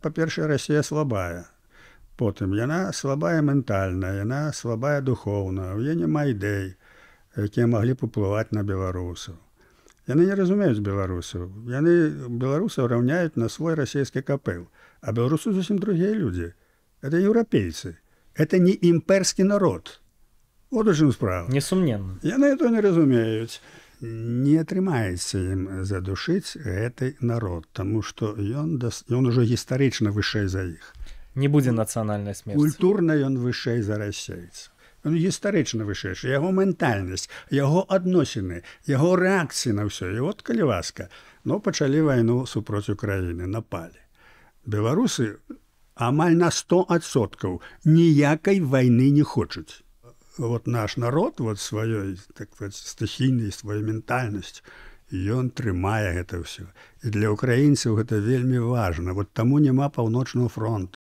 Па-першае, Расія слабая. Потым яна слабая ментальна, яна слабая духоўна, у яе няма ідэй, якія маглі б уплываць на беларусаў. Яны не разумеюць беларусаў. Яны беларусаў раўняюць на свой расійскі капэл. А беларусы зусім другія людзі. Это еўрапейцы. Это не імперскі народ. Вот у чым справа. Несумненна. Яны это не разумеюць. Не атрымаецца ім задушыць гэты народ, таму што ён ужо гістарычна вышэй за іх. Не будзе нацыянальнай смерці. Культурна ён вышэй за расейцаў. Ён гістарычна вышэйшы, яго ментальнасць, яго адносіны, яго рэакцыі на ўсё. І от, калі ласка, пачалі вайну супроць Украіны, напалі. Беларусы амаль на 100% ніякай вайны не хочуць. Вот наш народ сваёй стыхійнай, сваёй ментальнасць, ён трымае гэта ўсё. І для украінцаў гэта вельмі важна. Таму няма паўночнага фронту.